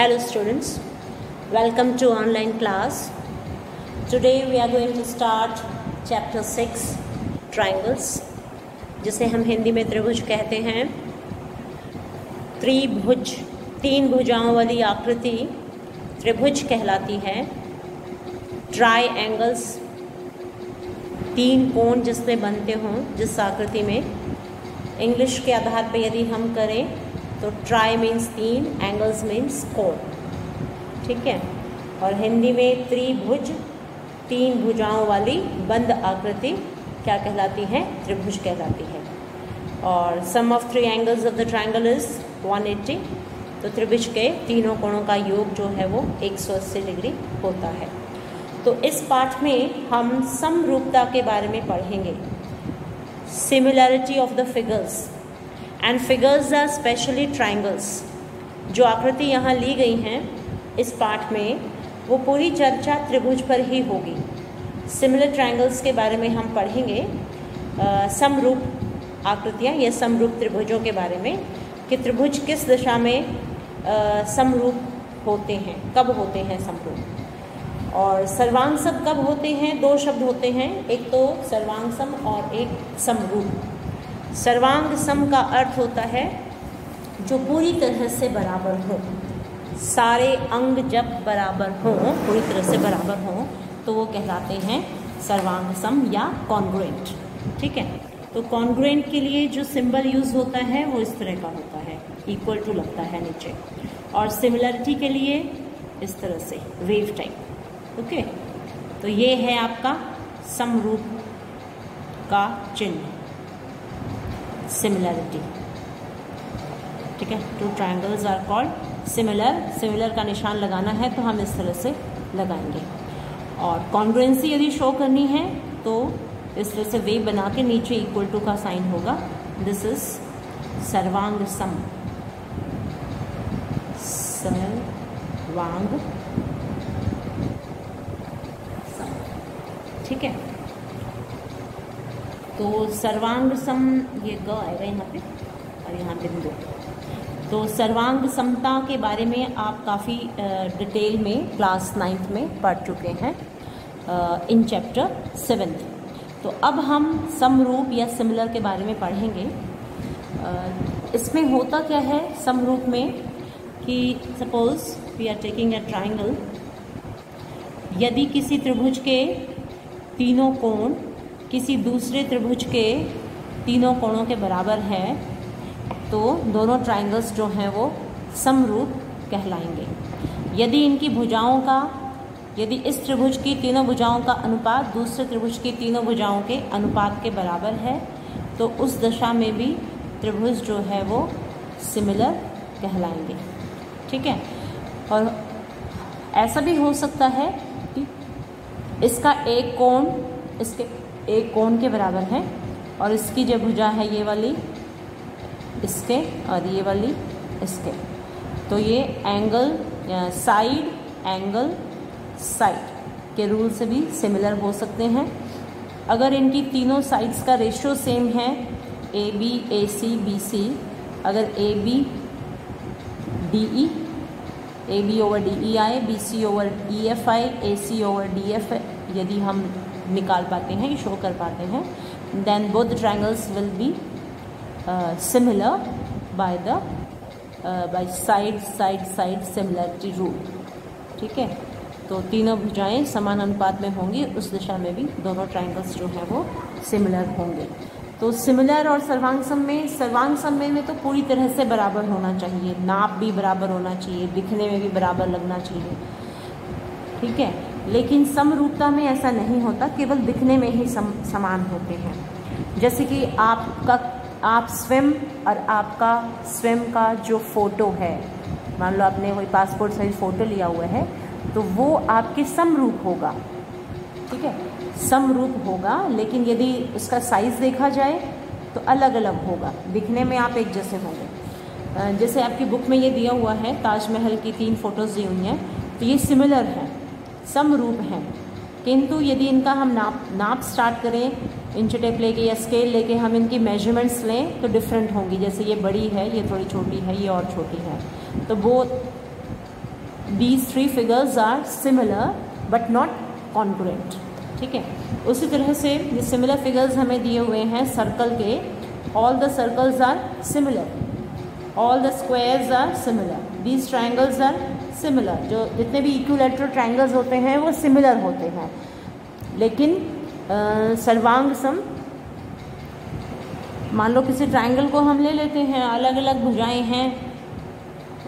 Hello students, welcome to online class. Today we are going to start chapter 6 triangles, जिसे हम हिंदी में त्रिभुज कहते हैं। त्रिभुज, तीन भुजाओं वाली आकृति त्रिभुज कहलाती है। ट्राइएंगल्स, तीन कोण जिसमें बनते हों जिस आकृति में। इंग्लिश के आधार पर यदि हम करें तो ट्राई मीन्स तीन, एंगल्स मीन्स कोण, ठीक है। और हिंदी में त्रिभुज, तीन भुजाओं वाली बंद आकृति क्या कहलाती है? त्रिभुज कहलाती है। और sum of three angles of the triangle is 180। तो त्रिभुज के तीनों कोणों का योग जो है वो 180 डिग्री होता है। तो इस पाठ में हम समरूपता के बारे में पढ़ेंगे। Similarity of the figures and figures are specially triangles. जो आकृति यहाँ ली गई हैं इस पाठ में, वो पूरी चर्चा त्रिभुज पर ही होगी। सिमिलर ट्रायंगल्स के बारे में हम पढ़ेंगे, समरूप आकृतियाँ या समरूप त्रिभुजों के बारे में, कि त्रिभुज किस दिशा में समरूप होते हैं, कब होते हैं समरूप। और सर्वांग सम कब होते हैं? दो शब्द होते हैं, एक तो सर्वांग सम और एक समरूप। सर्वांग सम का अर्थ होता है जो पूरी तरह से बराबर हो। सारे अंग जब बराबर हों, पूरी तरह से बराबर हों, तो वो कहलाते हैं सर्वांग सम या कॉन्ग्रुएंट, ठीक है। तो कॉन्ग्रुएंट के लिए जो सिंबल यूज होता है वो इस तरह का होता है, इक्वल टू लगता है नीचे। और सिमिलरिटी के लिए इस तरह से वेव टाइप, ओके। तो ये है आपका समरूप का चिन्ह, सिमिलरिटी, ठीक है। Two triangles are called similar. Similar का निशान लगाना है तो हम इस तरह से लगाएंगे। और कॉन्ग्रुएंसी यदि शो करनी है तो इस तरह से वेव बना के नीचे इक्वल टू का साइन होगा। दिस इज सर्वांग सम, सर्वांग सम, ठीक है। तो सर्वांग सम, ये ग आएगा यहाँ पे और यहाँ बिंदु। तो सर्वांग समता के बारे में आप काफ़ी डिटेल में क्लास 9th में पढ़ चुके हैं इन चैप्टर 7th। तो अब हम समरूप या सिमिलर के बारे में पढ़ेंगे। इसमें होता क्या है समरूप में कि suppose we are taking a triangle. यदि किसी त्रिभुज के तीनों कोण किसी दूसरे त्रिभुज के तीनों कोणों के बराबर है तो दोनों ट्रायंगल्स जो हैं वो समरूप कहलाएंगे। यदि इनकी भुजाओं का, यदि इस त्रिभुज की तीनों भुजाओं का अनुपात दूसरे त्रिभुज की तीनों भुजाओं के अनुपात के बराबर है तो उस दशा में भी त्रिभुज जो है वो सिमिलर कहलाएंगे, ठीक है। और ऐसा भी हो सकता है कि इसका एक कोण इसके एक कोण के बराबर है और इसकी जो भुजा है ये वाली इसके और ये वाली इसके, तो ये एंगल साइड एंगल साइड के रूल से भी सिमिलर हो सकते हैं। अगर इनकी तीनों साइड्स का रेशियो सेम है, A B A C B C, अगर A B D E, A B over D E आए, B C over E F आए, A C over D F यदि हम निकाल पाते हैं, शो कर पाते हैं, then both triangles will be similar by side side side similarity rule, ठीक है। तो तीनों भुजाएं समान अनुपात में होंगी, उस दिशा में भी दोनों ट्रायंगल्स जो हैं वो सिमिलर होंगे। तो सिमिलर और सर्वांग सम में तो पूरी तरह से बराबर होना चाहिए, नाप भी बराबर होना चाहिए, दिखने में भी बराबर लगना चाहिए, ठीक है। लेकिन समरूपता में ऐसा नहीं होता, केवल दिखने में ही समान होते हैं। जैसे कि आप स्वयं और आपका स्वयं का जो फोटो है, मान लो आपने कोई पासपोर्ट साइज फोटो लिया हुआ है तो वो आपके समरूप होगा, ठीक है, समरूप होगा। लेकिन यदि उसका साइज देखा जाए तो अलग अलग होगा, दिखने में आप एक जैसे होंगे। जैसे आपकी बुक में ये दिया हुआ है, ताजमहल की 3 फोटोज़ दी हुई हैं, तो ये सिमिलर हैं, समरूप हैं। किंतु यदि इनका हम नाप स्टार्ट करें, इंच टेप लेके या स्केल लेके हम इनकी मेजरमेंट्स लें तो डिफरेंट होंगी। जैसे ये बड़ी है, ये थोड़ी छोटी है, ये और छोटी है, तो वो These three figures are similar but not congruent. ठीक है, उसी तरह से ये सिमिलर फिगर्स हमें दिए हुए हैं सर्कल के. All the circles are similar, all the squares are similar, these triangles are similar. जो जितने भी इक्विलैटरल ट्राइंगल्स होते हैं वो सिमिलर होते हैं. लेकिन सर्वांग सम, मान लो किसी ट्राइंगल को हम ले लेते हैं, अलग अलग भुजाएं हैं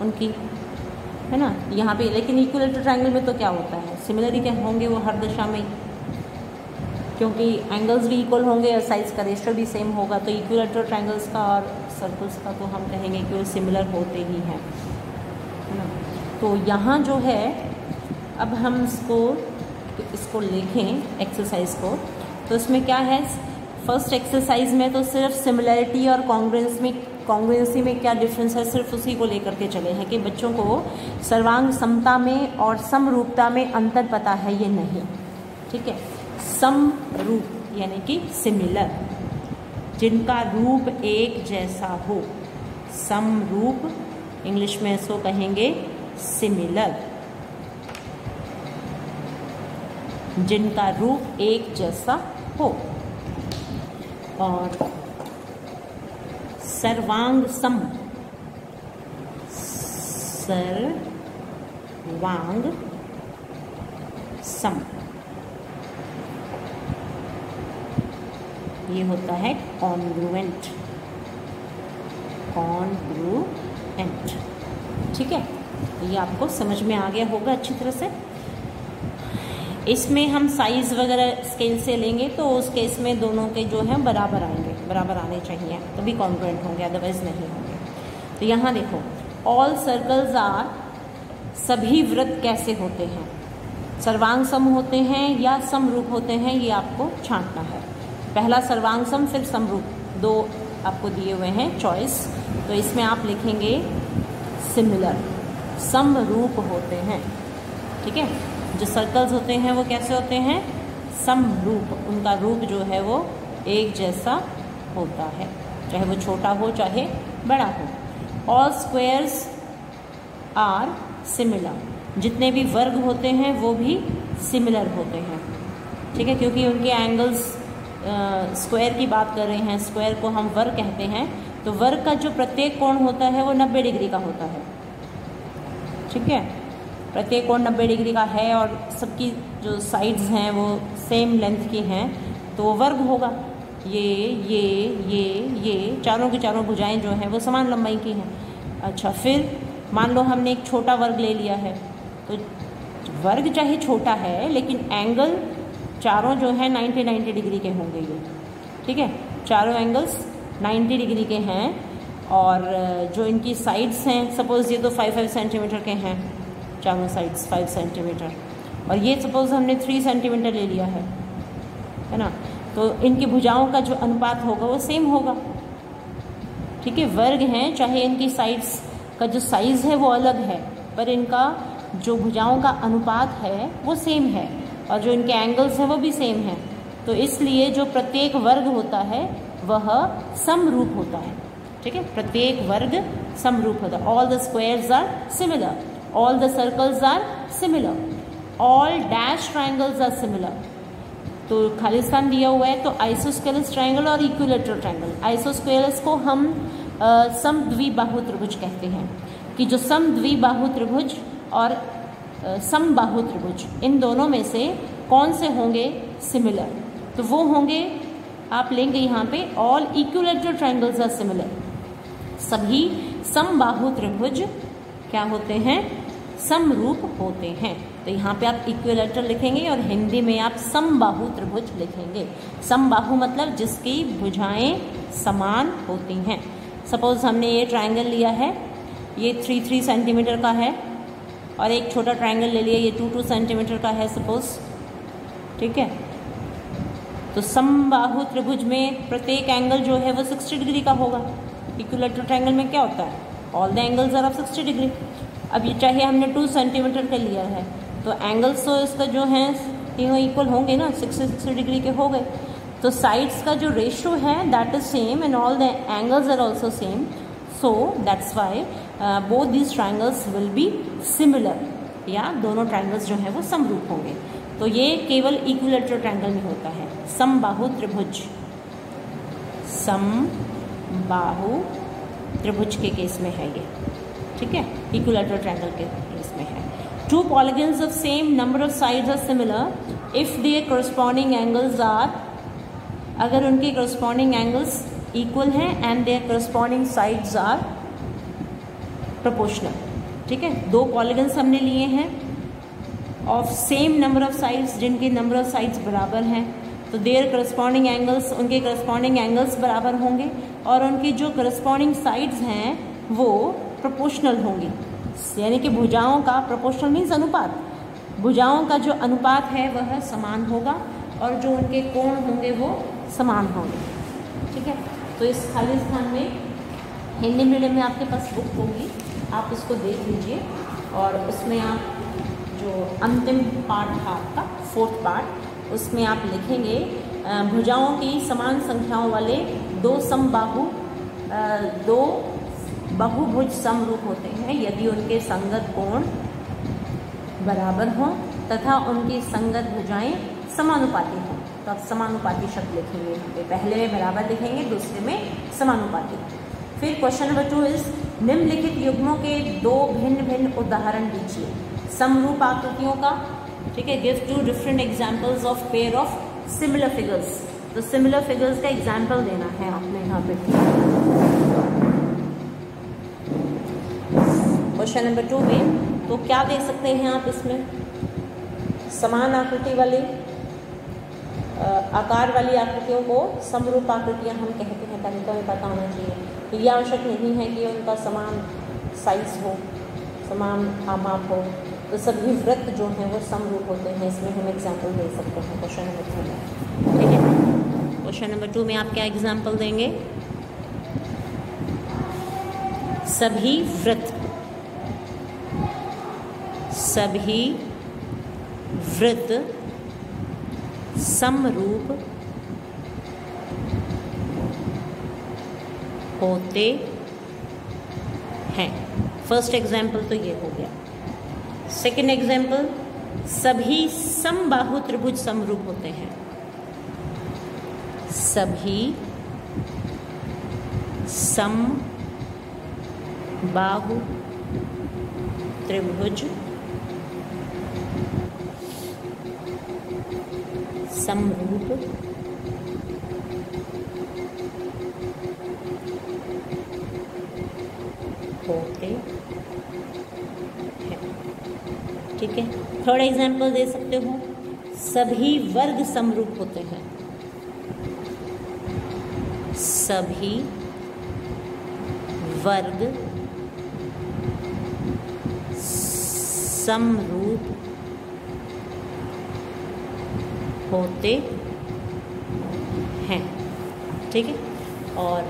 उनकी, है ना, यहाँ पे. लेकिन इक्विलैटरल ट्राइंगल में तो क्या होता है, सिमिलर ही क्या होंगे वो हर दिशा में, क्योंकि एंगल्स भी इक्वल होंगे और साइज का रेशियो भी सेम होगा. तो इक्विलैटरल ट्राइंगल्स का और सर्कल्स का तो हम कहेंगे कि वो सिमिलर होते ही हैं, है ना. तो यहाँ जो है, अब हम इसको लिखें एक्सरसाइज को. तो इसमें क्या है, फर्स्ट एक्सरसाइज में तो सिर्फ सिमिलैरिटी और कॉन्ग्रुएंसी में क्या डिफरेंस है, सिर्फ उसी को लेकर के चले हैं कि बच्चों को सर्वांग समता में और समरूपता में अंतर पता है ये नहीं. ठीक है, समरूप यानी कि सिमिलर, जिनका रूप एक जैसा हो. समरूप इंग्लिश में इसको कहेंगे सिमिलर, जिनका रूप एक जैसा हो. और सर्वांग सम, सर्वांग सम ये होता है कॉन्ग्रुएंट. कॉन्ग्रुएंट, ठीक है, ये आपको समझ में आ गया होगा अच्छी तरह से. इसमें हम साइज वगैरह स्केल से लेंगे तो उस केस में दोनों के जो हैं बराबर आएंगे, बराबर आने चाहिए तभी कॉन्ग्रुएंट होंगे, अदरवाइज नहीं होंगे. तो यहाँ देखो, ऑल सर्कल्स आर, सभी वृत्त कैसे होते हैं, सर्वांग सम होते हैं या समरूप होते हैं, ये आपको छांटना है. पहला सर्वांग सम, फिर समरूप, दो आपको दिए हुए हैं चॉइस. तो इसमें आप लिखेंगे सिमिलर, समरूप होते हैं. ठीक है, जो सर्कल्स होते हैं वो कैसे होते हैं, समरूप, उनका रूप जो है वो एक जैसा होता है, चाहे वो छोटा हो चाहे बड़ा हो. ऑल स्क्वायर्स आर सिमिलर, जितने भी वर्ग होते हैं वो भी सिमिलर होते हैं. ठीक है, क्योंकि उनके एंगल्स, स्क्वायर की बात कर रहे हैं, स्क्वायर को हम वर्ग कहते हैं. तो वर्ग का जो प्रत्येक कोण होता है वो 90 डिग्री का होता है. ठीक है, प्रत्येक कोण 90 डिग्री का है और सबकी जो साइड्स हैं वो सेम लेंथ की हैं, तो वर्ग होगा. ये चारों की चारों भुजाएं जो हैं वो समान लंबाई की हैं. अच्छा, फिर मान लो हमने एक छोटा वर्ग ले लिया है, तो वर्ग चाहे छोटा है लेकिन एंगल चारों जो है 90 डिग्री के होंगे ये. ठीक है, चारों एंगल्स 90 डिग्री के हैं. और जो इनकी साइड्स हैं, सपोज़ ये तो 5 सेंटीमीटर के हैं, चारों साइड्स 5 सेंटीमीटर, और ये सपोज़ हमने 3 सेंटीमीटर ले लिया है ना. तो इनकी भुजाओं का जो अनुपात होगा वो सेम होगा. ठीक है, वर्ग हैं, चाहे इनकी साइड्स का जो साइज़ है वो अलग है, पर इनका जो भुजाओं का अनुपात है वो सेम है, और जो इनके एंगल्स हैं वो भी सेम हैं. तो इसलिए जो प्रत्येक वर्ग होता है वह समरूप होता है. ठीक है, प्रत्येक वर्ग समरूप होता है. All the squares are similar, all the circles are similar, all dash triangles are similar. तो खालिस्तान दिया हुआ है, तो आइसोस्केलस ट्राइंगल और इक्विलैटरल ट्राइंगल. आइसोस्केलस को हम समद्विबाहु त्रिभुज कहते हैं, कि जो समद्विबाहु त्रिभुज और समबाहु त्रिभुज, इन दोनों में से कौन से होंगे सिमिलर, तो वो होंगे, आप लेंगे यहाँ पे all equilateral triangles are similar. सभी समबाहु त्रिभुज क्या होते हैं, समरूप होते हैं. तो यहाँ पे आप इक्विलैटरल लिखेंगे और हिंदी में आप समबाहु त्रिभुज लिखेंगे. समबाहु मतलब जिसकी भुजाएं समान होती हैं. सपोज हमने ये ट्राइंगल लिया है, ये 3 सेंटीमीटर का है, और एक छोटा ट्राइंगल ले लिया, ये 2 सेंटीमीटर का है सपोज. ठीक है, तो समबाहु त्रिभुज में प्रत्येक एंगल जो है वो 60 डिग्री का होगा. इक्विलैटरल ट्राइंगल में क्या होता है, all the angles are of 60 degree. अब ये चाहे हमने 2 सेंटीमीटर का लिया है, तो एंगल्स तो इसका जो है तीनों इक्वल होंगे ना, 60 डिग्री के हो गए. तो साइड्स का जो रेशियो है that is same and all the angles are also same. So that's why both these triangles will be similar. या दोनों ट्रायंगल्स जो हैं वो समरूप होंगे। तो ये केवल इक्विलैटरल ट्रायंगल में होता है, समबाहु त्रिभुज, समबाहु त्रिभुज के केस में है ये, ठीक है, इक्विलैटरल ट्रायंगल के केस में है। Two polygons of same number of sides are similar if their corresponding angles are, अगर उनके करस्पॉन्डिंग एंगल्स इक्वल हैं and their corresponding sides are proportional, ठीक है। दो पॉलीगन्स हमने लिए हैं of same number of sides, जिनके नंबर ऑफ साइड्स बराबर हैं, तो देयर करस्पॉन्डिंग एंगल्स, उनके करस्पॉन्डिंग एंगल्स बराबर होंगे और उनकी जो करस्पॉन्डिंग साइड्स हैं वो प्रोपोर्शनल होंगी, यानी कि भुजाओं का, प्रोपोर्शनल मीन्स अनुपात, भुजाओं का जो अनुपात है वह समान होगा और जो उनके कोण होंगे वो समान होंगे, ठीक है। तो इस खाली स्थान में हिंदी मीडियम में आपके पास बुक होगी, आप उसको देख लीजिए और उसमें आप जो अंतिम पार्ट था आपका 4th पार्ट, उसमें आप लिखेंगे भुजाओं की समान संख्याओं वाले दो समबाहु, दो बहुभुज समरूप होते हैं यदि उनके संगत कोण बराबर हों तथा उनकी संगत भुजाएं समानुपाती हों। तो आप समानुपाती शब्द लिखेंगे, पहले में बराबर लिखेंगे, दूसरे में समानुपाती। फिर क्वेश्चन नंबर 2 इज निम्नलिखित युग्मों के दो भिन्न भिन्न उदाहरण दीजिए समरूप आकृतियों का, ठीक है। Give 2 different examples of pair of similar figures. तो सिमिलर फिगर्स का एग्जाम्पल देना है आपने यहाँ पे। क्वेश्चन नंबर 2 में तो क्या देख सकते हैं आप इसमें, समान आकृति वाली आकार वाली आकृतियों को समरूप आकृतियाँ हम कहते हैं, तरीका में पता होना चाहिए। यह आवश्यक नहीं है कि उनका समान साइज हो, समान माप हो, तो सभी वृत्त जो हैं वो समरूप होते हैं, इसमें हम एग्जाम्पल दे सकते हैं क्वेश्चन नंबर 2 में, ठीक है। क्वेश्चन नंबर 2 में आप क्या एग्जाम्पल देंगे, सभी वृत्त समरूप होते हैं। फर्स्ट एग्जाम्पल तो ये हो गया। सेकेंड एग्जाम्पल, सभी समबाहु त्रिभुज समरूप होते हैं, सभी समबाहु त्रिभुज समरूप होते हैं, ठीक है। थर्ड एग्जाम्पल दे सकते हो, सभी वर्ग समरूप होते हैं, सभी वर्ग समरूप होते हैं, ठीक है। और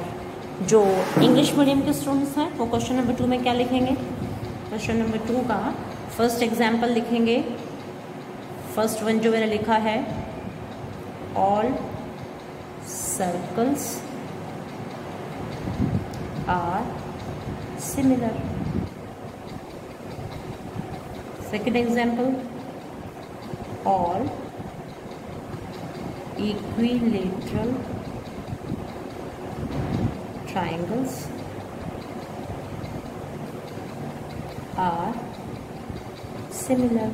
जो इंग्लिश मीडियम के स्टूडेंट्स हैं वो क्वेश्चन नंबर 2 में क्या लिखेंगे, क्वेश्चन नंबर 2 का फर्स्ट एग्जाम्पल लिखेंगे। फर्स्ट वन जो मैंने लिखा है, all circles are similar. Second example, all equilateral triangles are similar.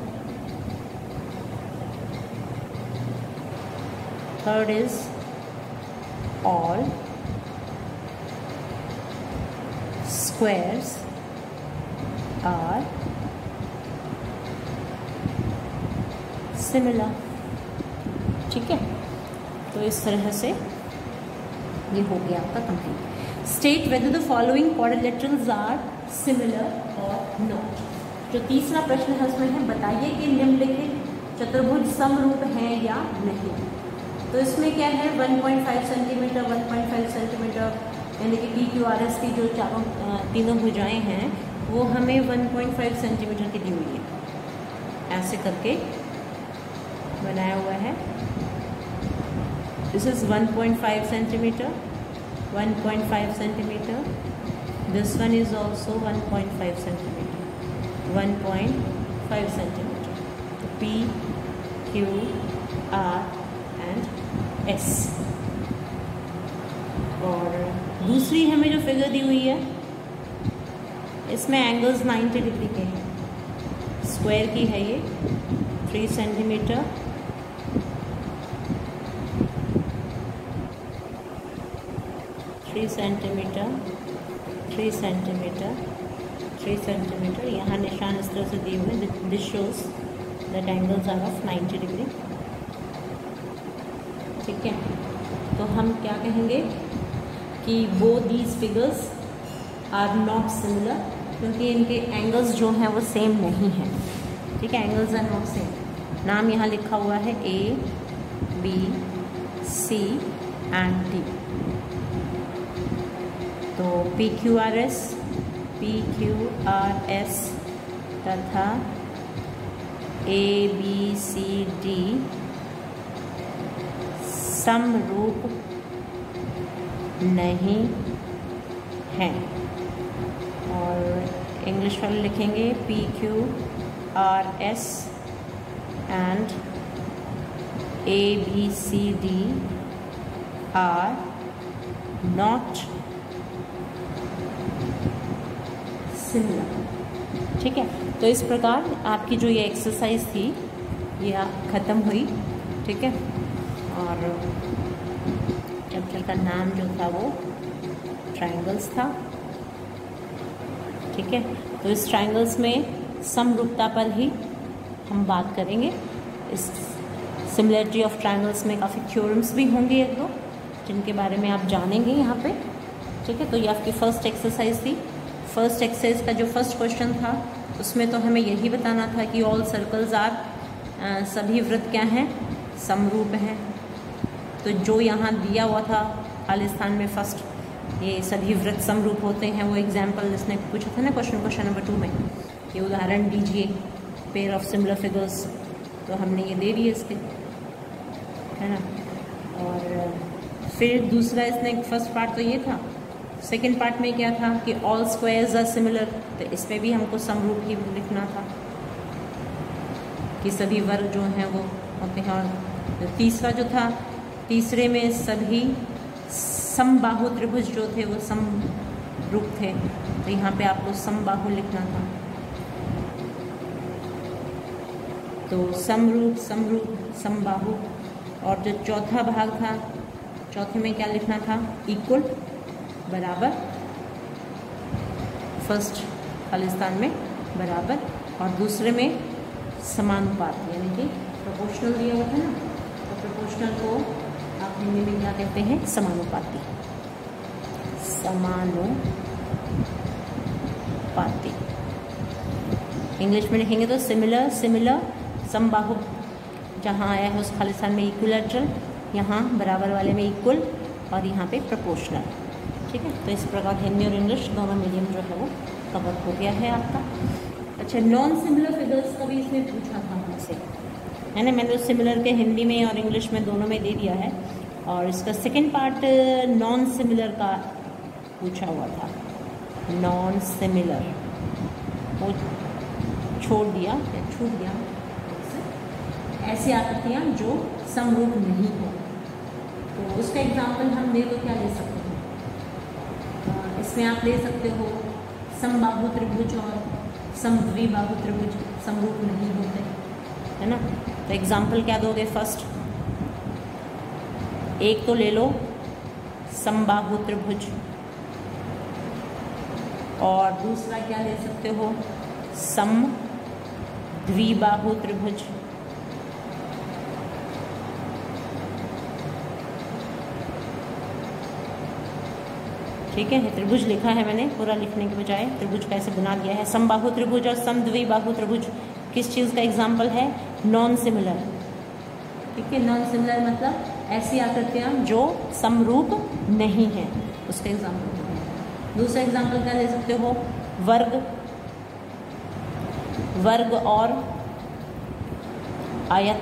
Third is all squares are similar, ठीक है। तो इस तरह से ये हो गया आपका complete. State whether the following quadrilaterals are similar और नॉट। जो तीसरा प्रश्न है उसमें है बताइए कि निम्नलिखित चतुर्भुज समरूप हैं या नहीं। तो इसमें क्या है, 1.5 सेंटीमीटर 1.5 सेंटीमीटर यानी कि PQRS की जो तीनों भुजाएं हैं वो हमें 1.5 सेंटीमीटर की दी हुई है, ऐसे करके बनाया हुआ है। This is 1.5 centimeter, 1.5 centimeter. This one is also 1.5 centimeter, 1.5 5 centimetre. P, Q, R and S। और दूसरी हमें जो फिगर दी हुई है इसमें एंगल्स 90 डिग्री के हैं। स्क्वायर की है ये, 3 सेंटीमीटर, 3 सेंटीमीटर, 3 सेंटीमीटर, 3 सेंटीमीटर। यहाँ निशान इस तरह से दिए हुए, this shows that angles are of 90 degree. ठीक है, तो हम क्या कहेंगे कि both these figures are not similar, क्योंकि इनके एंगल्स जो हैं वो सेम नहीं हैं। ठीक है, एंगल्स आर नॉट सेम। नाम यहाँ लिखा हुआ है A, B, C and D। तो PQRS, PQRS तथा ABCD समरूप नहीं हैं। और इंग्लिश वाले लिखेंगे PQRS and ABCD are not similar. ठीक है, तो इस प्रकार आपकी जो ये एक्सरसाइज थी ये ख़त्म हुई। ठीक है, और चैप्टर का नाम जो था वो ट्रायंगल्स था। ठीक है, तो इस ट्रायंगल्स में समरूपता पर ही हम बात करेंगे। इस सिमिलरिटी ऑफ ट्रायंगल्स में काफ़ी थ्योरम्स भी होंगे एक दो, जिनके बारे में आप जानेंगे यहाँ पे। ठीक है, तो ये आपकी फर्स्ट एक्सरसाइज थी। फर्स्ट एक्सरसाइज का जो फर्स्ट क्वेश्चन था उसमें तो हमें यही बताना था कि ऑल सर्कल्स आर, सभी वृत्त क्या हैं, समरूप हैं। तो जो यहाँ दिया हुआ था खालिस्तान में फर्स्ट, ये सभी वृत्त समरूप होते हैं, वो एग्जाम्पल इसने पूछा था ना क्वेश्चन नंबर 2 में, कि उदाहरण दीजिए पेयर ऑफ सिमिलर फिगर्स। तो हमने ये दे दिए इसके, है ना। और फिर दूसरा इसने फर्स्ट पार्ट तो ये था, सेकंड पार्ट में क्या था कि ऑल स्क्वायर्स आर सिमिलर। तो इसमें भी हमको समरूप ही लिखना था कि सभी वर्ग जो हैं वो होते हैं। और तीसरा जो था, तीसरे में सभी समबाहु त्रिभुज जो थे वो समरूप थे। तो यहाँ पे आपको समबाहु लिखना था। तो समरूप, समरूप, समबाहु। और जो चौथा भाग था, चौथे में क्या लिखना था, इक्वल, बराबर, फर्स्ट खालिस्तान में बराबर, और दूसरे में समानुपात, यानी कि प्रोपोर्शनल दिया हुआ था ना। तो प्रोपोर्शनल को आप हिंदी में क्या कहते हैं, समानुपाती। समानुपाती इंग्लिश में लिखेंगे तो सिमिलर, सिमिलर, समबाहु जहाँ आया है उस खालिस्तान में इक्विलैटरल, यहाँ बराबर वाले में इक्वल, और यहाँ पे प्रोपोर्शनल। ठीक है, तो इस प्रकार हिंदी और इंग्लिश दोनों मीडियम जो है वो कवर हो गया है आपका। अच्छा, नॉन सिमिलर फिगर्स का भी इसमें पूछा था हमसे, है ना। मैंने सिमिलर के हिंदी में और इंग्लिश में दोनों में दे दिया है। और इसका सेकंड पार्ट नॉन सिमिलर का पूछा हुआ था। नॉन सिमिलर वो छोड़ दिया या छूट गया, ऐसी आकृतियाँ जो समरूप नहीं हो। तो उसका एग्जाम्पल हम ले तो क्या ले सकते हैं, इसमें आप ले सकते हो समबाहु त्रिभुज और समद्विबाहु त्रिभुज समरूप नहीं होते, है ना। तो एग्जाम्पल क्या दोगे, फर्स्ट एक तो ले लो समबाहु त्रिभुज, और दूसरा क्या ले सकते हो, समद्विबाहु त्रिभुज। ठीक है, त्रिभुज लिखा है मैंने, पूरा लिखने के बजाय त्रिभुज कैसे बना दिया है। समबाहु त्रिभुज और समद्विबाहु त्रिभुज किस चीज़ का एग्जाम्पल है, नॉन सिमिलर। ठीक है, नॉन सिमिलर मतलब ऐसी आकृतियाँ जो समरूप नहीं हैं, उसका एग्जाम्पल है। दूसरा एग्जाम्पल क्या ले सकते हो, वर्ग, वर्ग और आयत,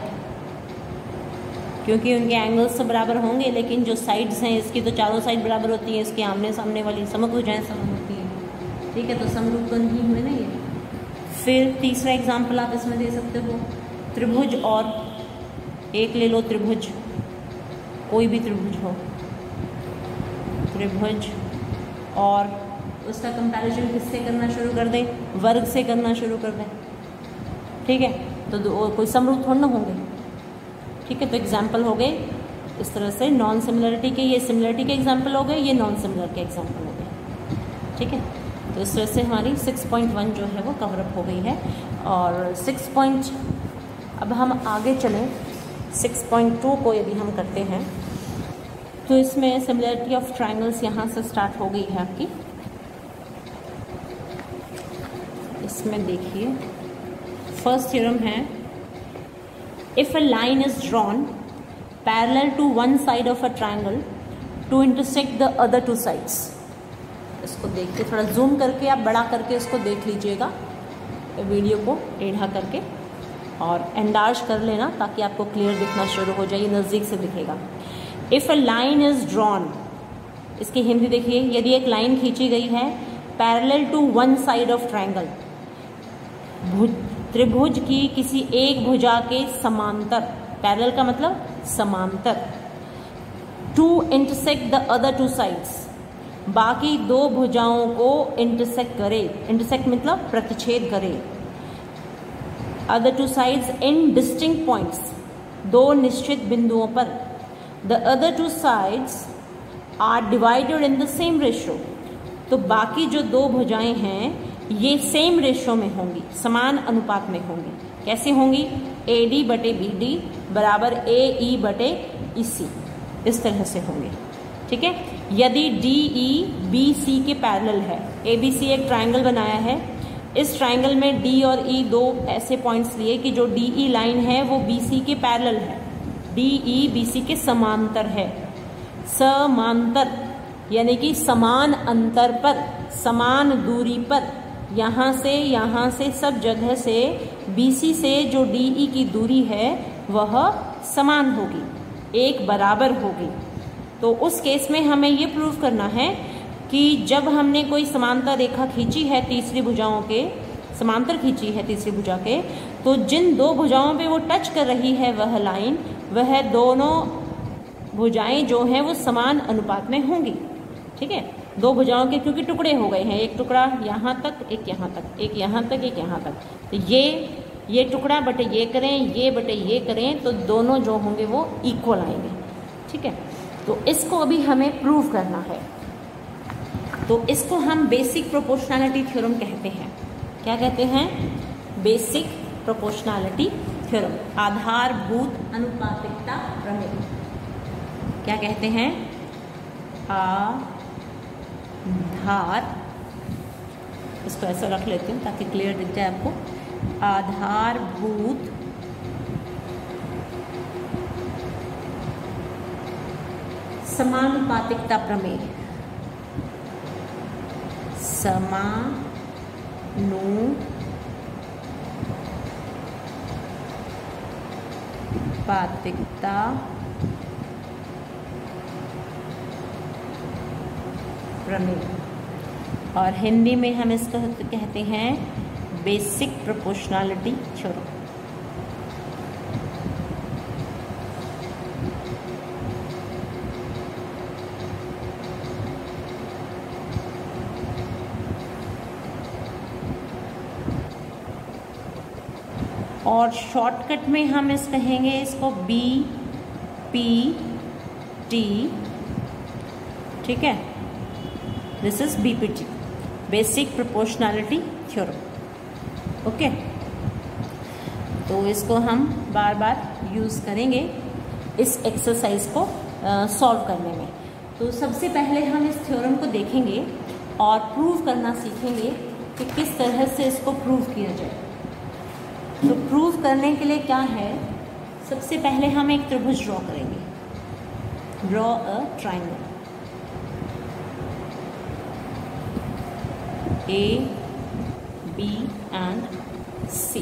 क्योंकि उनके एंगल्स तो बराबर होंगे, लेकिन जो साइड्स हैं इसकी तो चारों साइड बराबर होती है, इसके आमने सामने वाली समभुजाएं समान होती हैं। ठीक है, तो समरूप तो नहीं हुए ना ये। फिर तीसरा एग्जाम्पल आप इसमें दे सकते हो, त्रिभुज और एक ले लो त्रिभुज, कोई भी त्रिभुज हो, त्रिभुज और उसका कंपैरिजन किससे करना शुरू कर दें, वर्ग से करना शुरू कर दें। ठीक है, तो कोई समरूप थोड़ा ना होंगे। ठीक है, तो एग्जाम्पल हो गए इस तरह से नॉन सिमिलरिटी के, ये सिमिलरिटी के एग्जाम्पल हो गए, ये नॉन सिमिलर के एग्जाम्पल हो गए। ठीक है, तो इस तरह से हमारी 6.1 जो है वो कवरअप हो गई है। और अब हम आगे चलें 6.2 को यदि हम करते हैं तो इसमें सिमिलरिटी ऑफ ट्रायंगल्स यहाँ से स्टार्ट हो गई है आपकी। इसमें देखिए फर्स्ट थ्योरम है, if a line is drawn parallel to one side of a triangle to intersect the other two sides. इसको देखिए, थोड़ा जूम करके आप बड़ा करके इसको देख लीजिएगा वीडियो को टेढ़ा करके, और एंडार्ज कर लेना ताकि आपको क्लियर दिखना शुरू हो जाए, नज़दीक से दिखेगा। If a line is drawn, इसकी हिंदी देखिए, यदि एक लाइन खींची गई है parallel to one side of triangle, त्रिभुज की किसी एक भुजा के समांतर, पैरेलल का मतलब समांतर, to intersect the other two sides, बाकी दो भुजाओं को इंटरसेक्ट करे, इंटरसेक्ट मतलब प्रतिच्छेद करे, other two sides in distinct points, दो निश्चित बिंदुओं पर, the other two sides are divided in the same ratio, तो बाकी जो दो भुजाएं हैं ये सेम रेशियो में होंगी, समान अनुपात में होंगी। कैसे होंगी, AD बटे BD बराबर AE बटे EC, इस तरह से होंगे। ठीक है, यदि DE BC के पैरेलल है, ABC एक ट्रायंगल बनाया है, इस ट्रायंगल में D और E दो ऐसे पॉइंट्स लिए कि जो DE लाइन है वो BC के पैरेलल है, DE BC के समांतर है, समांतर यानी कि समान अंतर पर, समान दूरी पर, यहाँ से सब जगह से BC से जो DE की दूरी है वह समान होगी, एक बराबर होगी। तो उस केस में हमें ये प्रूव करना है कि जब हमने कोई समांतर रेखा खींची है तीसरी भुजाओं के, समांतर खींची है तीसरी भुजा के, तो जिन दो भुजाओं पे वो टच कर रही है वह लाइन, वह दोनों भुजाएं जो हैं वो समान अनुपात में होंगी। ठीक है, दो भुजाओं के क्योंकि टुकड़े हो गए हैं, एक टुकड़ा यहाँ तक, एक यहाँ तक, एक यहाँ तक, एक यहाँ तक, तो ये टुकड़ा बटे ये करें, ये बटे ये करें, तो दोनों जो होंगे वो इक्वल आएंगे। ठीक है, तो इसको अभी हमें प्रूव करना है, तो इसको हम बेसिक प्रोपोर्शनैलिटी थ्योरम कहते हैं। क्या कहते हैं, बेसिक प्रोपोर्शनैलिटी थ्योरम, आधारभूत अनुपातिकता प्रमेय। क्या कहते हैं, आधार, इसको ऐसा रख लेती हूँ ताकि क्लियर दिख जाए आपको, आधारभूत समानुपातिकता प्रमेय, समानुपातिकता प्रमेय, और हिंदी में हम इसको कहते हैं बेसिक प्रोपोर्शनैलिटी थ्योरम। और शॉर्टकट में हम इस कहेंगे इसको BPT। ठीक है, this is BPT, basic proportionality theorem. Okay, तो इसको हम बार बार यूज़ करेंगे इस एक्सरसाइज को सॉल्व करने में। तो सबसे पहले हम इस थ्योरम को देखेंगे और प्रूव करना सीखेंगे कि किस तरह से इसको प्रूव किया जाए। तो प्रूव करने के लिए क्या है, सबसे पहले हम एक त्रिभुज ड्रॉ करेंगे, draw a triangle, A, B and C।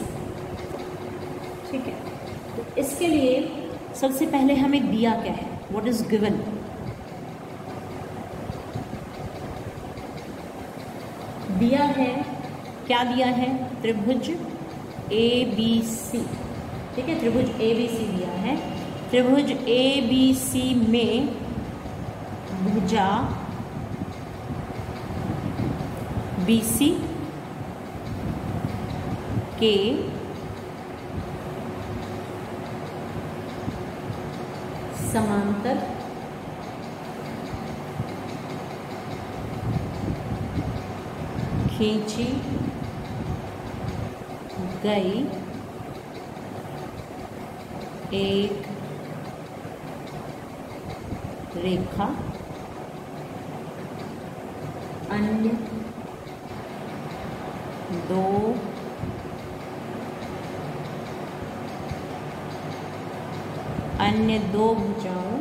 ठीक है, तो इसके लिए सबसे पहले हमें दिया क्या है, व्हाट इज गिवन। दिया है, क्या दिया है, त्रिभुज ABC, ठीक है, त्रिभुज ABC दिया है। त्रिभुज ABC में भुजा BC के समांतर खींची गई एक रेखा अन्य दो भुजाओं,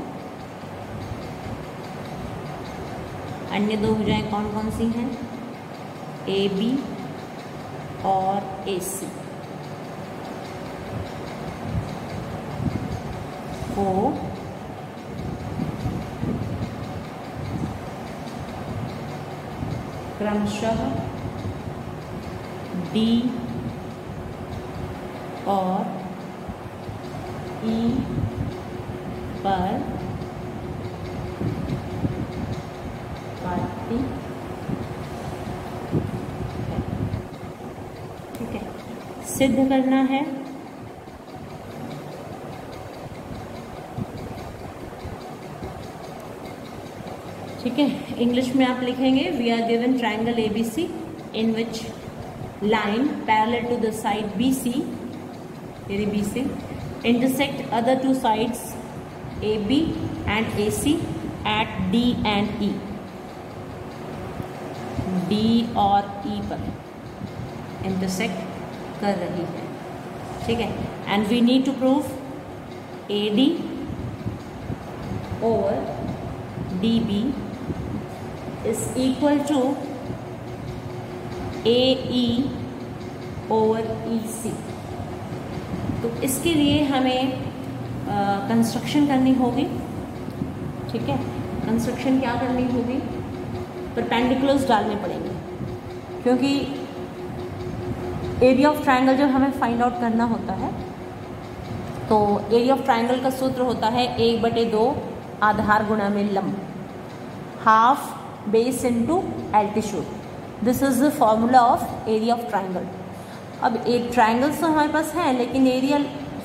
अन्य दो भुजाएं कौन कौन सी हैं? AB और AC को क्रमशः D और E पर काटती है, ठीक है, सिद्ध करना है। ठीक है, इंग्लिश में आप लिखेंगे we are given triangle ABC in which line parallel to the side BC, यदि BC intersect other two sides AB and AC at D and E, D और E पर intersect कर रही है, ठीक है, and we need to prove AD over DB is equal to AE over EC। तो इसके लिए हमें कंस्ट्रक्शन करनी होगी, ठीक है। कंस्ट्रक्शन क्या करनी होगी? परपेंडिकुलर्स डालने पड़ेंगे, क्योंकि एरिया ऑफ ट्रायंगल जब हमें फाइंड आउट करना होता है तो एरिया ऑफ ट्रायंगल का सूत्र होता है 1/2 आधार गुणा में लंब, half base into altitude. This is the formula of area of triangle. अब एक ट्रायंगल्स तो हमारे पास है, लेकिन एरिया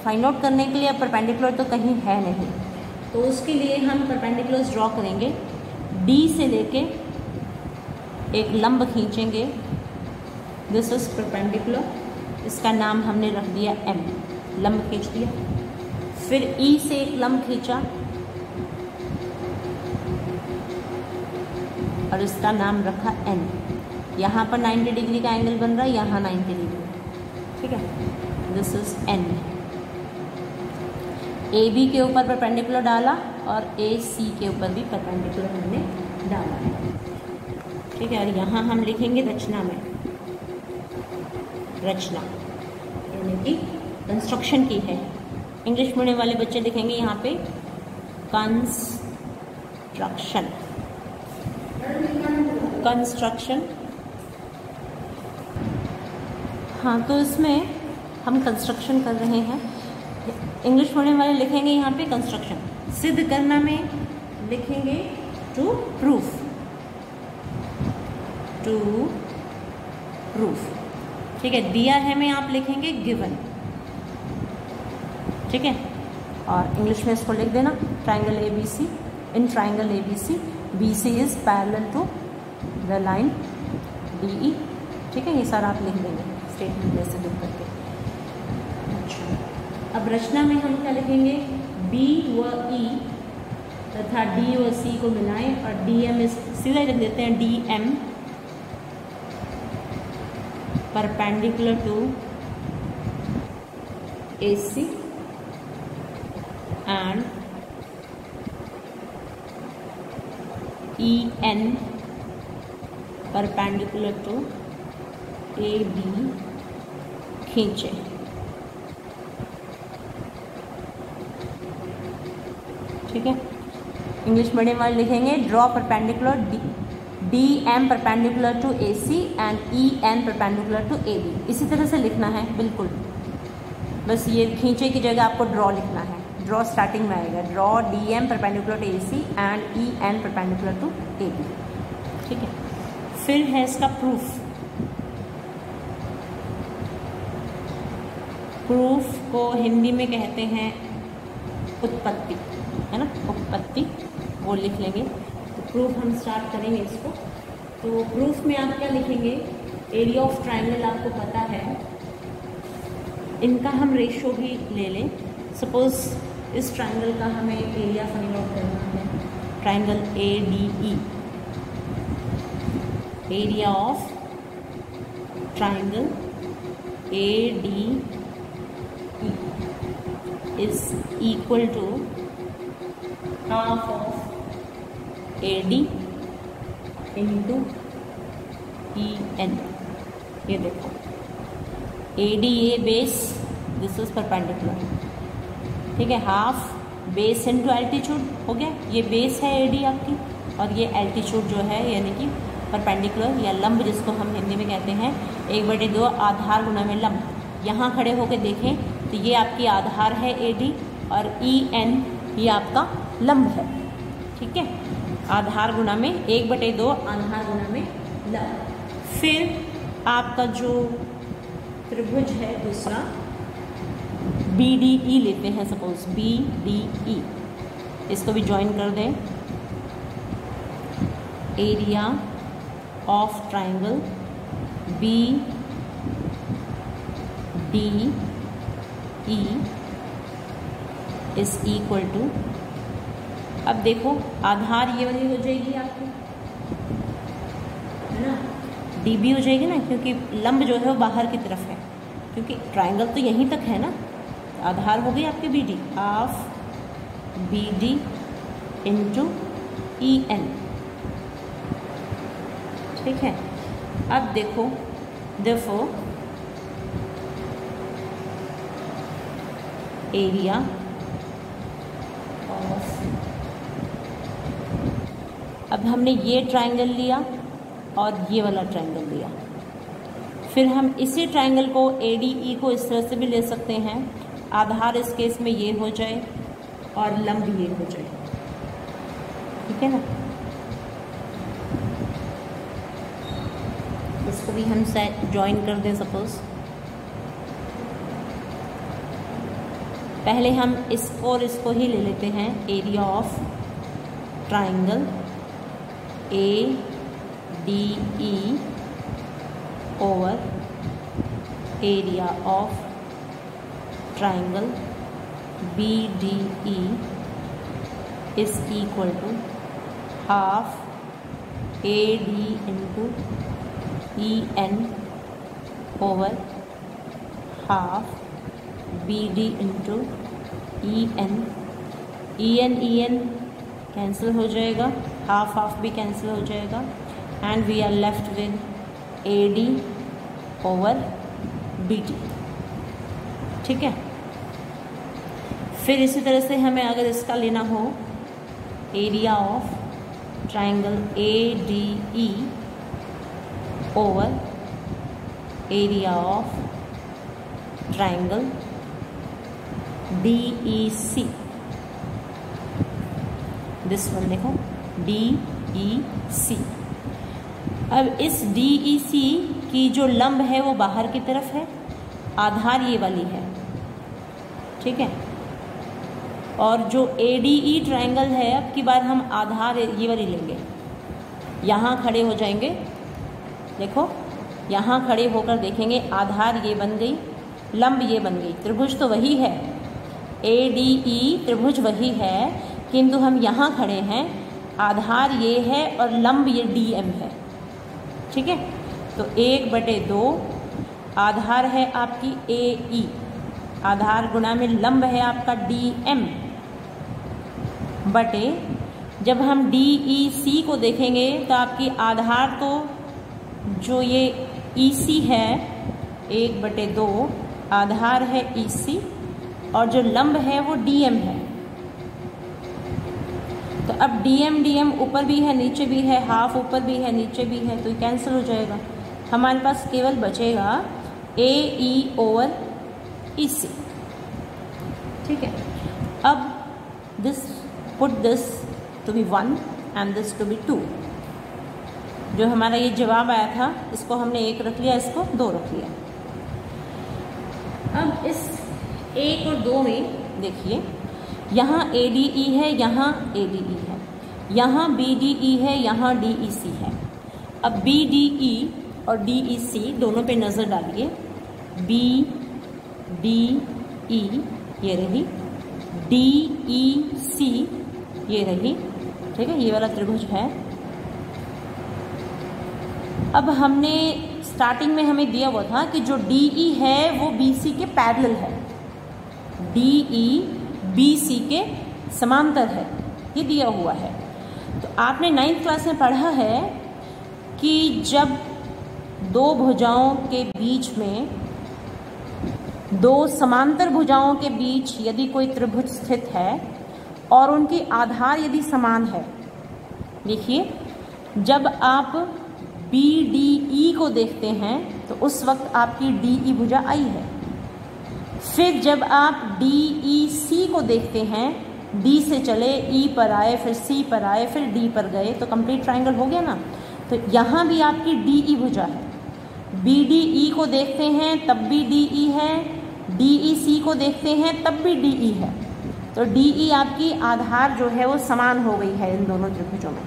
फाइंड आउट करने के लिए परपेंडिकुलर तो कहीं है नहीं, तो उसके लिए हम परपेंडिकुलर्स ड्रॉ करेंगे। D से लेके एक लंब खींचेंगे, दिस इज परपेंडिकुलर, इसका नाम हमने रख दिया M, लंब खींच दिया। फिर E से एक लंब खींचा और इसका नाम रखा N। यहाँ पर 90 डिग्री का एंगल बन रहा है, यहाँ 90 डिग्री, ठीक है, दिस इज N। AB के ऊपर परपेंडिकुलर डाला और AC के ऊपर भी परपेंडिकुलर हमने डाला है, ठीक है। और यहाँ हम लिखेंगे रचना में, रचना यानी कि कंस्ट्रक्शन की है। इंग्लिश मीडियम वाले बच्चे लिखेंगे यहाँ पे कंस्ट्रक्शन, कंस्ट्रक्शन। हाँ, तो इसमें हम कंस्ट्रक्शन कर रहे हैं। इंग्लिश मीडियम वाले लिखेंगे यहाँ पे कंस्ट्रक्शन, सिद्ध करना में लिखेंगे टू प्रूफ, टू प्रूफ, ठीक है। दिया है में आप लिखेंगे गिवन, ठीक है। और इंग्लिश में इसको लिख देना triangle ABC, in triangle ABC BC is parallel to the line DE, ठीक है। ये सारा आप लिख देंगे स्टेटमेंट जैसे लिख करके। अब रचना में हम क्या लिखेंगे? B व E तथा D व C को मिलाएं और DM सीधा लिख देते हैं DM perpendicular to AC and EN perpendicular to AB खींचे, ठीक है। इंग्लिश मीडियम वाले लिखेंगे draw perpendicular D M perpendicular to A C and E N perpendicular to A D. इसी तरह से लिखना है बिल्कुल, बस ये खींचे की जगह आपको ड्रॉ लिखना है। ड्रॉ स्टार्टिंग में आएगा, draw D M perpendicular to A C and E N perpendicular to A D. ठीक है, फिर है इसका प्रूफ। प्रूफ को हिंदी में कहते हैं उत्पत्ति, है ना, उत्पत्ति, वो लिख लेंगे। तो प्रूफ हम स्टार्ट करेंगे इसको। तो प्रूफ में आप क्या लिखेंगे, एरिया ऑफ ट्राइंगल आपको पता है, इनका हम रेशो भी ले लें। सपोज इस ट्राइंगल का हमें एरिया फाइंड आउट करना है, triangle A D E, area of triangle A D E is equal to half of AD into EN। ये देखो AD ये बेस, दिस इज परपेंडिकुलर, ठीक है, हाफ बेस इनटू एल्टीट्यूड हो गया। ये बेस है AD आपकी, और ये एल्टीट्यूड जो है यानी कि परपेंडिकुलर या लंब जिसको हम हिंदी में कहते हैं 1/2 आधार गुना में लंब। यहाँ खड़े होकर देखें तो ये आपकी आधार है AD और EN ये आपका लंब है। ठीक है, आधार गुना में 1/2 आधार गुना में लंब। फिर आपका जो त्रिभुज है दूसरा BDE लेते हैं, सपोज BDE, इसको भी ज्वाइन कर दें। Area of triangle BDE is equal to, अब देखो आधार ये वाली हो जाएगी आपकी, है ना, DB हो जाएगी ना, क्योंकि लंब जो है वो बाहर की तरफ है, क्योंकि ट्राइंगल तो यहीं तक है ना। आधार हो गई आपकी BD, of BD into EN। ठीक है, अब देखो therefore एरिया ऑफ, अब हमने ये ट्राइंगल लिया और ये वाला ट्राइंगल लिया, फिर हम इसी ट्राइंगल को ADE को इस तरह से भी ले सकते हैं, आधार इस केस में ये हो जाए और लंब ये हो जाए। ठीक है ना, इसको भी हम ज्वाइन कर दें। सपोज पहले हम इसको और इसको ही ले लेते हैं, area of triangle ADE over area of triangle BDE is equal to half AD into EN over half BD into EN। EN cancel हो जाएगा, हाफ हाफ भी कैंसिल हो जाएगा, and we are left with AD over BD। ठीक है, फिर इसी तरह से हमें अगर इसका लेना हो, area of triangle ADE over area of triangle DEC, this one देखो DEC। अब इस DEC की जो लंब है वो बाहर की तरफ है, आधार ये वाली है। ठीक है, और जो ADE ट्राइंगल है, अब की बार हम आधार ये वाली लेंगे, यहाँ खड़े हो जाएंगे। देखो यहाँ खड़े होकर देखेंगे, आधार ये बन गई, लंब ये बन गई, त्रिभुज तो वही है, ADE त्रिभुज वही है, किंतु हम यहाँ खड़े हैं, आधार ये है और लंब ये DM है। ठीक है, तो 1/2 आधार है आपकी AE, आधार गुना में लंब है आपका DM बटे, जब हम DEC को देखेंगे तो आपकी आधार तो जो ये EC है 1/2 आधार है EC और जो लंब है वो DM है। तो अब DM ऊपर भी है नीचे भी है, हाफ ऊपर भी है नीचे भी है, तो ये कैंसिल हो जाएगा। हमारे पास केवल बचेगा AE/EC। ठीक है, अब put this to be 1 and this to be 2। जो हमारा ये जवाब आया था इसको हमने 1 रख लिया, इसको 2 रख लिया। अब इस 1 और 2 में देखिए, यहाँ ADE है, यहाँ ADE है, यहाँ BDE है, यहाँ DEC है। अब BDE और DEC दोनों पे नज़र डालिए। BDE ये रही, DEC ये रही, ठीक है, ये वाला त्रिभुज है। अब हमने स्टार्टिंग में हमें दिया हुआ था कि जो DE है वो BC के पैरेलल है, DE BC के समांतर है, ये दिया हुआ है। तो आपने 9th क्लास में पढ़ा है कि जब दो भुजाओं के बीच में, दो समांतर भुजाओं के बीच यदि कोई त्रिभुज स्थित है और उनकी आधार यदि समान है, देखिए जब आप BDE को देखते हैं तो उस वक्त आपकी DE भुजा आई है। फिर जब आप DEC को देखते हैं, D से चले E पर आए, फिर C पर आए, फिर D पर गए, तो कंप्लीट ट्रायंगल हो गया ना। तो यहाँ भी आपकी DE भुजा है। BDE को देखते हैं तब भी DE है, DEC को देखते हैं तब भी DE है। तो DE आपकी आधार जो है वो समान हो गई है इन दोनों त्रिभुजों में।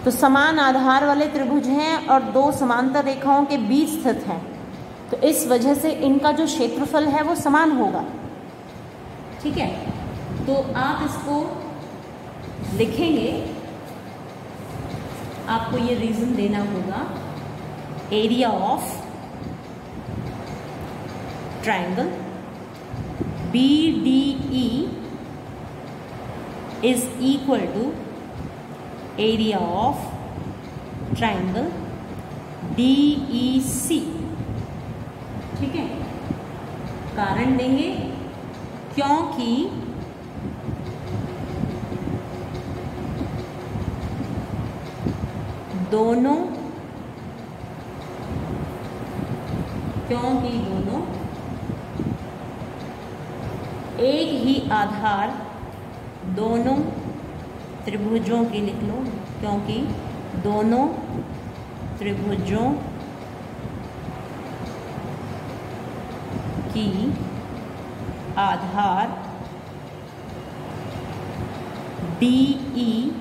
तो समान आधार वाले त्रिभुज हैं और दो समांतर रेखाओं के बीच स्थित हैं, तो इस वजह से इनका जो क्षेत्रफल है वो समान होगा। ठीक है, तो आप इसको लिखेंगे, आपको ये रीजन देना होगा, area of triangle BDE is equal to area of triangle DEC। ठीक है, कारण देंगे क्योंकि दोनों एक ही आधार दोनों त्रिभुजों की, लिख लो, क्योंकि दोनों त्रिभुजों की आधार DE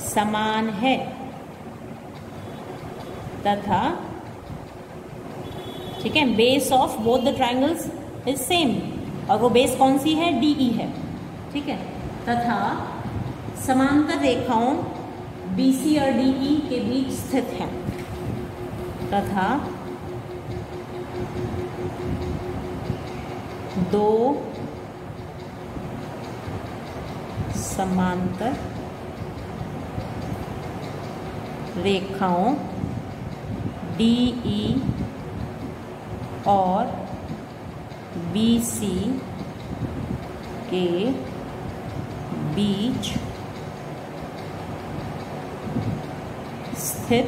समान है तथा, ठीक है, base of both the triangles is same, और वो बेस कौन सी है? DE है। ठीक है, तथा समांतर रेखाओं BC और DE के बीच स्थित हैं, तथा दो समांतर रेखाओं DE और BC के बीच स्थित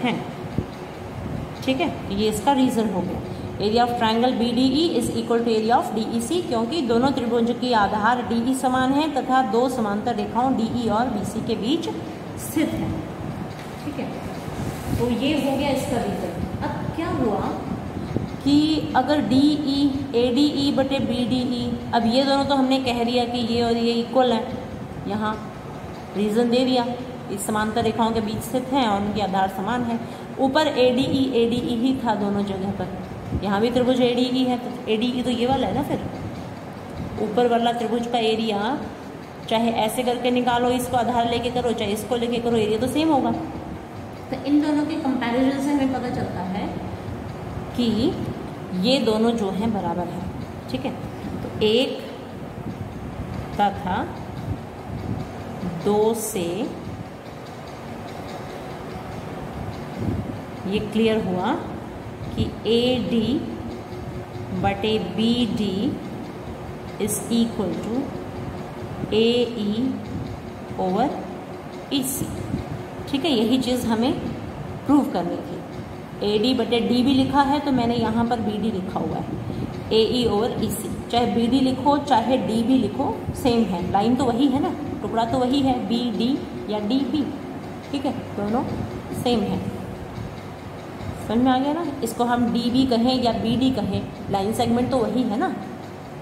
हैं। ठीक है, ये इसका रीजन हो गया। Area of triangle BDE is equal to area of DEC, क्योंकि दोनों त्रिभुज की आधार DE समान है तथा दो समांतर रेखाओं DE और BC के बीच स्थित है। ठीक है, तो ये हो गया इसका रीजन। अब क्या हुआ कि अगर DE ADE बटे BDE, अब ये दोनों तो हमने कह दिया कि ये और ये इक्वल है, यहाँ रीजन दे दिया, इस समांतर रेखाओं के बीच स्थित हैं और उनकी आधार समान है। ऊपर ADE ही था दोनों जगह पर, यहाँ भी त्रिभुज ADE है, तो ADE तो ये वाला है ना। फिर ऊपर वाला त्रिभुज का एरिया चाहे ऐसे करके निकालो, इसको आधार लेके करो, चाहे इसको लेके करो, एरिया तो सेम होगा। तो इन दोनों के कंपैरिजन से हमें पता चलता है कि ये दोनों जो हैं बराबर हैं। ठीक है, तो 1 तथा 2 से ये क्लियर हुआ कि AD बटे BD is equal to AE over EC। ठीक है, यही चीज़ हमें प्रूव करनी थी। AD बटे DB लिखा है तो मैंने यहाँ पर BD लिखा हुआ है, AE ओवर EC। चाहे BD लिखो चाहे DB लिखो सेम है, लाइन तो वही है ना, टुकड़ा तो वही है, BD या DB। ठीक है, दोनों सेम है। समझ में आ गया ना। इसको हम DB कहें या BD कहें, लाइन सेगमेंट तो वही है ना,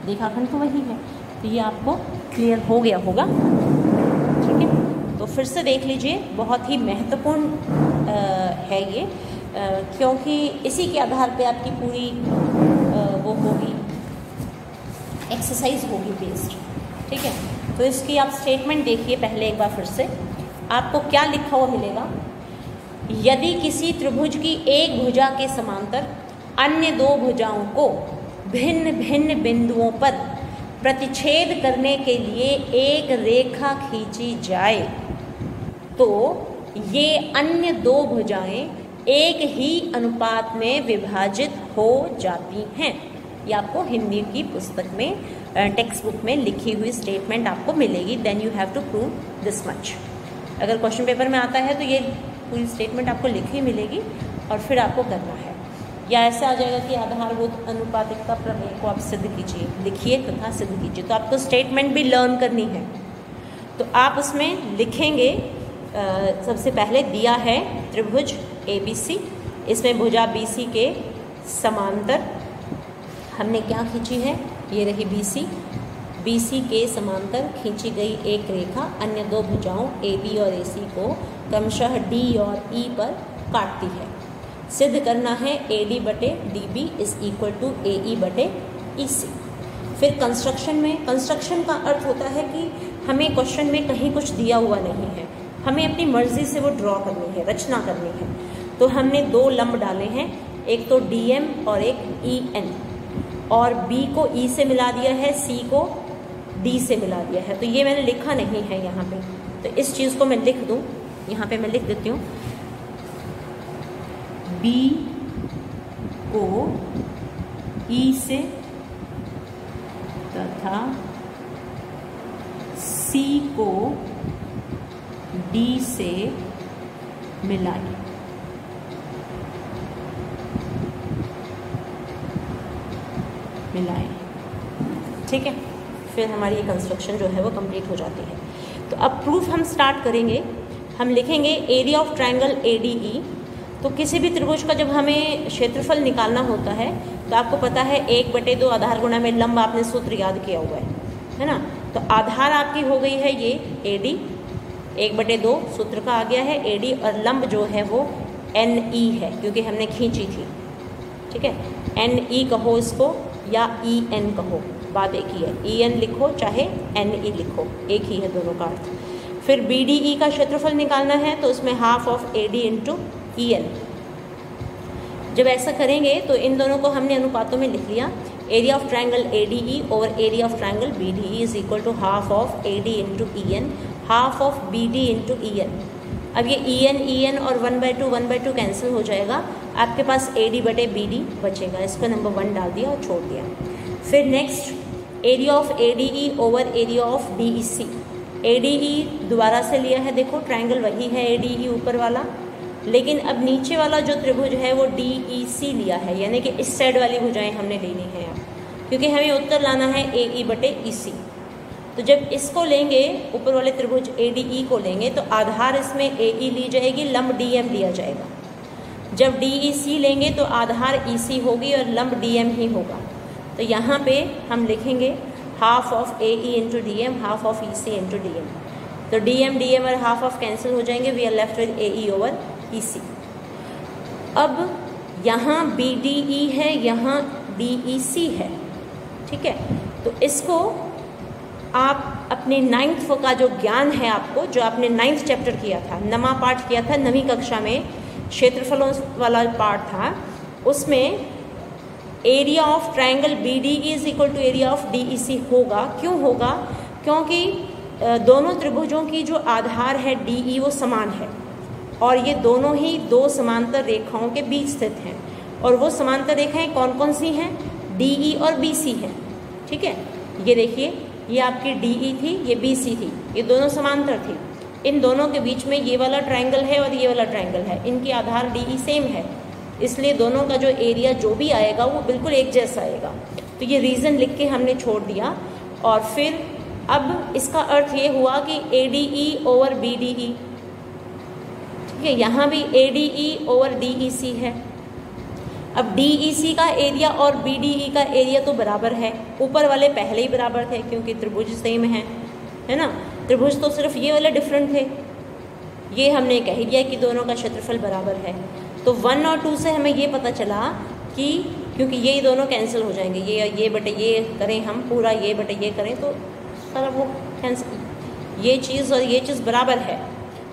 रेखाखंड तो वही है। तो ये आपको क्लियर हो गया होगा। ठीक है, तो फिर से देख लीजिए, बहुत ही महत्वपूर्ण है ये, क्योंकि इसी के आधार पे आपकी पूरी वो होगी, एक्सरसाइज होगी बेस्ड। ठीक है, तो इसकी आप स्टेटमेंट देखिए पहले एक बार फिर से। आपको क्या लिखा हुआ मिलेगा, यदि किसी त्रिभुज की एक भुजा के समांतर अन्य दो भुजाओं को भिन्न भिन्न बिंदुओं पर प्रतिच्छेद करने के लिए एक रेखा खींची जाए तो ये अन्य दो भुजाएं एक ही अनुपात में विभाजित हो जाती हैं। ये आपको हिंदी की पुस्तक में, टेक्स्ट बुक में लिखी हुई स्टेटमेंट आपको मिलेगी। Then you have to prove this much. अगर क्वेश्चन पेपर में आता है तो ये पूरी स्टेटमेंट आपको लिखी मिलेगी और फिर आपको करना है। या ऐसा आ जाएगा कि आधारभूत अनुपातिकता प्रमेय को आप सिद्ध कीजिए, लिखिए तथा सिद्ध कीजिए। तो आपको स्टेटमेंट भी लर्न करनी है। तो आप उसमें लिखेंगे, सबसे पहले दिया है त्रिभुज ABC, इसमें भुजा BC के समांतर हमने क्या खींची है, ये रही BC के समांतर खींची गई एक रेखा अन्य दो भुजाओं AB और AC को क्रमशः D और E पर काटती है। सिद्ध करना है AD बटे DB is equal to AE बटे EC। फिर कंस्ट्रक्शन का अर्थ होता है कि हमें क्वेश्चन में कहीं कुछ दिया हुआ नहीं है, हमें अपनी मर्जी से वो ड्रॉ करनी है, रचना करनी है। तो हमने दो लंब डाले हैं, एक तो DM और एक EN, और B को E से मिला दिया है, C को D से मिला दिया है। तो ये मैंने लिखा नहीं है यहाँ पे, तो इस चीज़ को मैं लिख दूँ, यहाँ पे मैं लिख देती हूँ, B को E से तथा C को D से मिलाइए। ठीक है, फिर हमारी ये कंस्ट्रक्शन जो है वो कंप्लीट हो जाती है। तो अब प्रूफ हम स्टार्ट करेंगे। हम लिखेंगे एरिया ऑफ ट्रायंगल ADE। तो किसी भी त्रिभुज का जब हमें क्षेत्रफल निकालना होता है तो आपको पता है 1/2 आधार गुणा में लंब, आपने सूत्र याद किया हुआ है ना। तो आधार आपकी हो गई है ये AD, 1/2 सूत्र का आ गया है AD, और लंब जो है वो NE है क्योंकि हमने खींची थी। ठीक है, NE कहो इसको या EN कहो, बात एक ही है। EN लिखो चाहे NE लिखो, एक ही है दोनों का अर्थ। फिर BDE का क्षेत्रफल निकालना है तो उसमें half of AD into EN। जब ऐसा करेंगे तो इन दोनों को हमने अनुपातों में लिख लिया। Area of triangle ADE over area of triangle BDE is equal to half of AD into EN, half of BD into EN। अब ये EN और 1/2 कैंसिल हो जाएगा, आपके पास AD बटे BD बचेगा। इसको नंबर 1 डाल दिया और छोड़ दिया। फिर next area of ADE over area of DEC। ADE दोबारा से लिया है, देखो ट्रायंगल वही है ADE ऊपर वाला, लेकिन अब नीचे वाला जो त्रिभुज है वो DEC लिया है, यानी कि इस साइड वाली भुजाएं हमने लेनी है अब, क्योंकि हमें उत्तर लाना है AE बटे EC। तो जब इसको लेंगे, ऊपर वाले त्रिभुज ADE को लेंगे, तो आधार इसमें AE ली जाएगी, लंब DM लिया जाएगा। जब DEC लेंगे तो आधार EC होगी और लंब DM ही होगा। तो यहाँ पे हम लिखेंगे half of AE into DM, half of EC into DM। तो DM और हाफ ऑफ कैंसिल हो जाएंगे, we are left with AE over EC। अब यहाँ BDE है, यहाँ DEC है। ठीक है, तो इसको आप अपने 9th का जो ज्ञान है आपको, जो आपने 9th चैप्टर किया था, नमा पाठ किया था 9वीं कक्षा में, क्षेत्रफलों वाला पार्ट था, उसमें area of triangle BDE is equal to area of DEC होगा। क्यों होगा? क्योंकि दोनों त्रिभुजों की जो आधार है DE वो समान है, और ये दोनों ही दो समांतर रेखाओं के बीच स्थित हैं। और वो समांतर रेखाएं कौन कौन सी हैं? DE और BC हैं। ठीक है, ये देखिए, ये आपकी DE थी, ये BC थी, ये दोनों समांतर थी। इन दोनों के बीच में ये वाला ट्रायंगल है और ये वाला ट्रायंगल है, इनकी आधार DE सेम है, इसलिए दोनों का जो एरिया जो भी आएगा वो बिल्कुल एक जैसा आएगा। तो ये रीज़न लिख के हमने छोड़ दिया। और फिर अब इसका अर्थ ये हुआ कि ADE ओवर BDE, ठीक है, यहाँ भी ADE ओवर DEC है। अब DEC का एरिया और BDE का एरिया तो बराबर है, ऊपर वाले पहले ही बराबर थे क्योंकि त्रिभुज सेम है ना। त्रिभुज तो सिर्फ ये वाले डिफरेंट थे, ये हमने कह दिया कि दोनों का क्षेत्रफल बराबर है। तो 1 और 2 से हमें ये पता चला कि क्योंकि ये दोनों कैंसिल हो जाएंगे, ये बटे ये करें हम पूरा, ये बटे ये करें तो सारा वो कैंसिल, ये चीज़ और ये चीज़ बराबर है।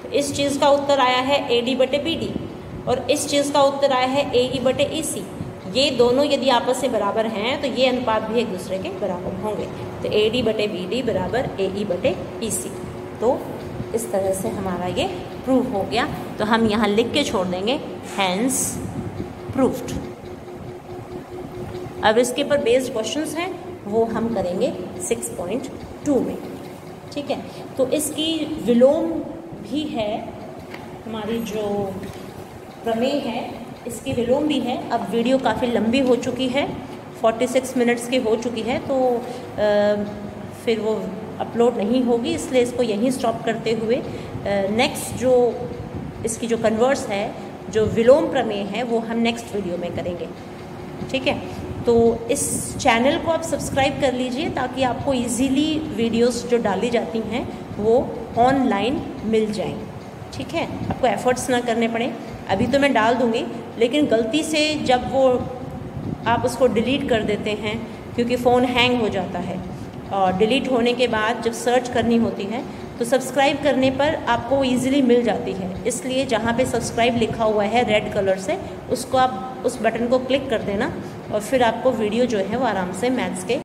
तो इस चीज़ का उत्तर आया है AD बटे BD और इस चीज़ का उत्तर आया है AE बटे EC। ये दोनों यदि आपस में बराबर हैं तो ये अनुपात भी एक दूसरे के बराबर होंगे। तो AD बटे BD बराबर AE बटे EC। तो इस तरह से हमारा ये प्रूव हो गया। तो हम यहाँ लिख के छोड़ देंगे हैंस प्रूव्ड। अब इसके पर बेस्ड क्वेश्चंस हैं वो हम करेंगे 6.2 में, ठीक है। तो इसकी विलोम भी है, हमारी जो प्रमेय है इसकी विलोम भी है। अब वीडियो काफ़ी लंबी हो चुकी है, 46 मिनट्स की हो चुकी है, तो फिर वो अपलोड नहीं होगी, इसलिए इसको यहीं स्टॉप करते हुए नेक्स्ट जो इसकी जो कन्वर्स है, जो विलोम प्रमेय है, वो हम नेक्स्ट वीडियो में करेंगे, ठीक है। तो इस चैनल को आप सब्सक्राइब कर लीजिए ताकि आपको इजीली वीडियोस जो डाली जाती हैं वो ऑनलाइन मिल जाएं, ठीक है, आपको एफर्ट्स ना करने पड़े। अभी तो मैं डाल दूँगी, लेकिन गलती से जब वो आप उसको डिलीट कर देते हैं क्योंकि फ़ोन हैंग हो जाता है, और डिलीट होने के बाद जब सर्च करनी होती है तो सब्सक्राइब करने पर आपको ईज़िली मिल जाती है। इसलिए जहाँ पे सब्सक्राइब लिखा हुआ है रेड कलर से, उसको आप उस बटन को क्लिक कर देना और फिर आपको वीडियो जो है वो आराम से मैथ्स के